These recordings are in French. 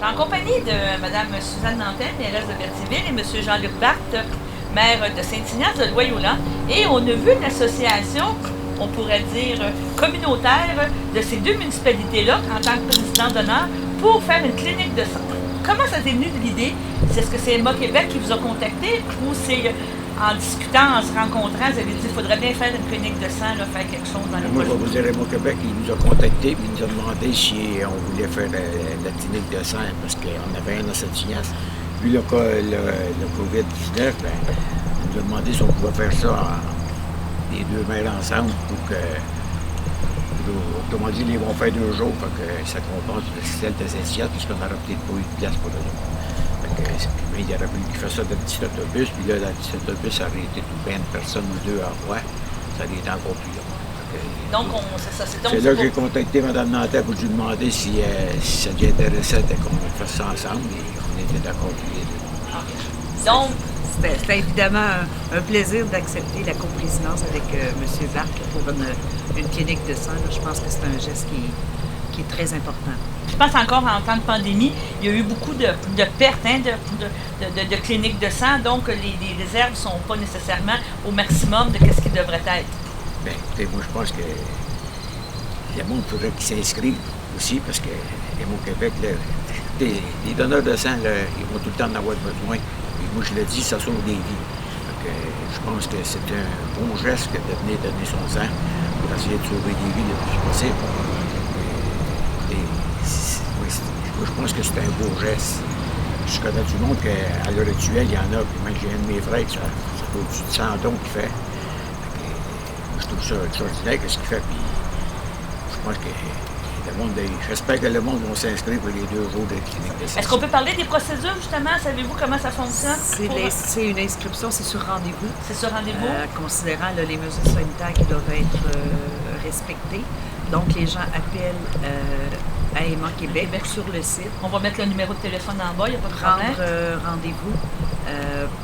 Je suis en compagnie de Mme Suzanne Nantel, mairesse de Berthierville, et M. Jean-Luc Barthes, maire de Saint-Ignace de Loyola. Et on a vu une association, on pourrait dire communautaire, de ces deux municipalités-là, en tant que président d'honneur, pour faire une clinique de sang. Comment ça t'est venu de l'idée? Est-ce que c'est Emma Québec qui vous a contacté ou c'est en discutant, en se rencontrant, vous avez dit qu'il faudrait bien faire une clinique de sang, là, faire quelque chose dans les Moi, je vais vous dire, Emma Québec, il nous a contactés et il nous a demandé si on voulait faire la clinique de sang parce qu'on avait un à Saint-Ignace. Puis le COVID-19, il nous a demandé si on pouvait faire ça les deux maires ensemble pour que, autrement dit, ils vont faire 2 jours, pour que ça compense celle de Saint-Ignace puisqu'on n'aura peut-être pas eu de place pour le jour. Mais il aurait fallu qu'il fasse ça dans le petit autobus, puis là, dans le petit autobus, ça aurait été tout bien une personne ou deux à voir. Ça aurait été encore plus long. Donc, c'est ça. C'est là que j'ai contacté Mme Nantel pour lui demander si ça lui intéressait qu'on fasse ça ensemble, et on était d'accord tous les deux. Okay. Donc, c'était évidemment un plaisir d'accepter la coprésidence avec M. Barthes pour une clinique de sang. Je pense que c'est un geste qui est très important. Je pense encore en temps de pandémie, il y a eu beaucoup de pertes de cliniques de sang, donc les réserves ne sont pas nécessairement au maximum de ce qui devrait être. Bien, écoutez, moi je pense que le monde faudrait qu'ils s'inscrivent aussi parce que au Québec, les donneurs de sang, là, ils vont tout le temps en avoir besoin. Et moi je le dis, ça sauve des vies. Donc, je pense que c'est un bon geste que de venir donner son sang pour essayer de sauver des vies le plus possible. Moi, je pense que c'est un beau geste. Je connais du monde qu'à l'heure actuelle, il y en a. Puis même j'ai un de mes frères, ça fait au-dessus de 100 dons qu'il fait. Moi, je trouve ça extraordinaire ce qu'il fait. Puis je pense que le monde, j'espère que le monde va s'inscrire pour les 2 jours de clinique de sang. Est-ce qu'on peut parler des procédures, justement? Savez-vous comment ça fonctionne? C'est une inscription, c'est sur rendez-vous. C'est sur rendez-vous? Considérant là, les mesures sanitaires qui doivent être respectées. Donc, les gens appellent à Emma Québec sur le site. On va mettre le numéro de téléphone en bas, il n'y a pas de problème. Prendre rendez-vous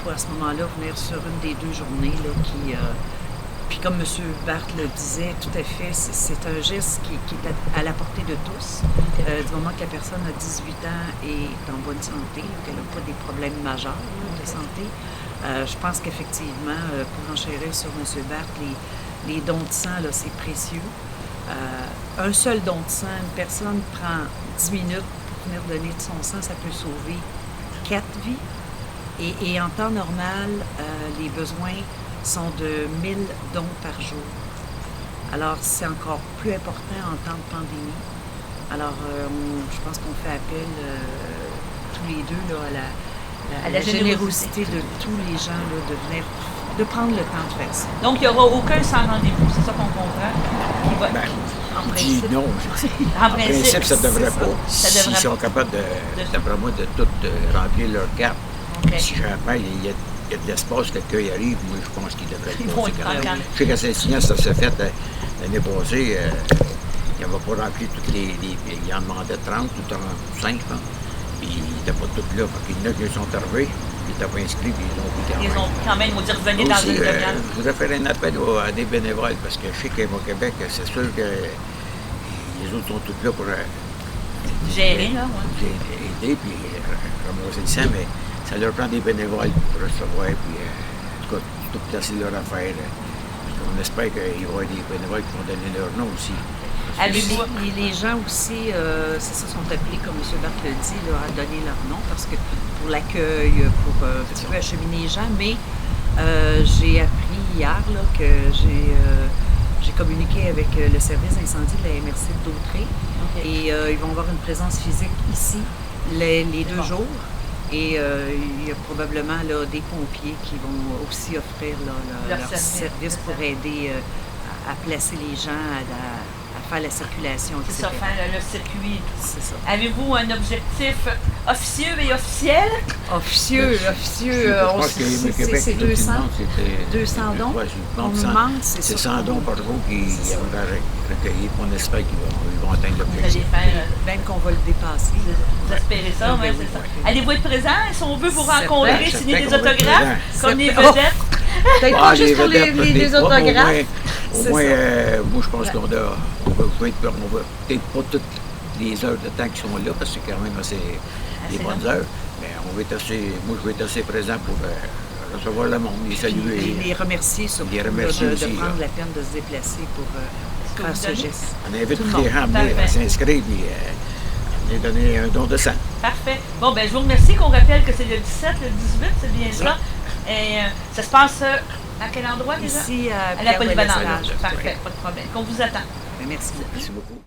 pour à ce moment-là venir sur une des 2 journées là, qui... puis comme M. Barthes le disait, tout à fait, c'est un geste qui est à la portée de tous. Du moment que la personne a 18 ans et est en bonne santé, qu'elle n'a pas des problèmes majeurs de santé, je pense qu'effectivement, pour enchérir sur M. Barthes, les dons de sang, là, c'est précieux. Un seul don de sang, une personne prend 10 minutes pour venir donner de son sang, ça peut sauver 4 vies. Et en temps normal, les besoins sont de 1000 dons par jour. Alors, c'est encore plus important en temps de pandémie. Alors, je pense qu'on fait appel tous les deux là, à la générosité de tous les gens là, de venir, de prendre le temps de faire ça. Donc, il n'y aura aucun sans rendez-vous, c'est ça qu'on comprend? En principe, non. En principe, ça ne devrait pas. S'ils sont capables, d'après moi, de tout remplir leur carte. Okay. Si jamais il y a de l'espace, quelqu'un y arrive, moi, je pense qu'il devrait être. Je sais qu'à Saint-Ignace, ça s'est fait l'année passée. Il n'avait pas rempli toutes les. Il en demandait 30 ou 35, je pense. Puis il n'était pas tous là. Il y en a qui sont arrivés. Ils n'étaient pas inscrits, puis ils ont quand même, on dit revenez dans une demi-heure. Je voudrais faire un appel à des bénévoles, parce que je sais qu'au Québec, c'est sûr que les autres sont tous là pour gérer, là, aider, puis ramasser le sang, mais ça leur prend des bénévoles pour recevoir, puis en tout cas, tout placer leur affaire. On espère qu'il y aura des bénévoles qui vont donner leur nom aussi. Les gens aussi, c'est ça, sont appelés, comme M. Barthes le dit, là, à donner leur nom, parce que pour l'accueil, pour un petit peu acheminer les gens, mais j'ai appris hier là, que j'ai communiqué avec le service d'incendie de la MRC de Dautré, et ils vont avoir une présence physique ici les 2 jours, et il y a probablement là, des pompiers qui vont aussi offrir là, leur service pour aider à placer les gens, à faire la circulation, etc. C'est ça, faire le circuit. C'est ça. Avez-vous un objectif officieux et officiel? Officieux. C'est 200 dons. On nous demande, c'est 100 dons par jour qui vont recueillir. On espère qu'ils vont atteindre l'objectif. Bien qu'on va le dépasser. Vous espérez ça, oui, c'est ça. Allez-vous être présent si on veut vous rencontrer, signer des autographes, comme les vedettes? Peut-être pas juste pour les autographes. Au moins, moi, je pense qu'on va peut-être pas les heures de temps qui sont là, parce que c'est quand même assez des bonnes heures. Mais moi, je vais être assez présent pour recevoir le monde, les saluer. Les remercier surtout de prendre la peine de se déplacer pour faire ce geste. On invite tous les gens à venir, à s'inscrire, puis à donner un don de sang. Parfait. Bon, ben je vous remercie qu'on rappelle que c'est le 17, le 18, c'est bien ça. Et ça se passe à quel endroit déjà? Ici, à la Polyvalente. Parfait, pas de problème. On vous attend. Merci. Merci beaucoup.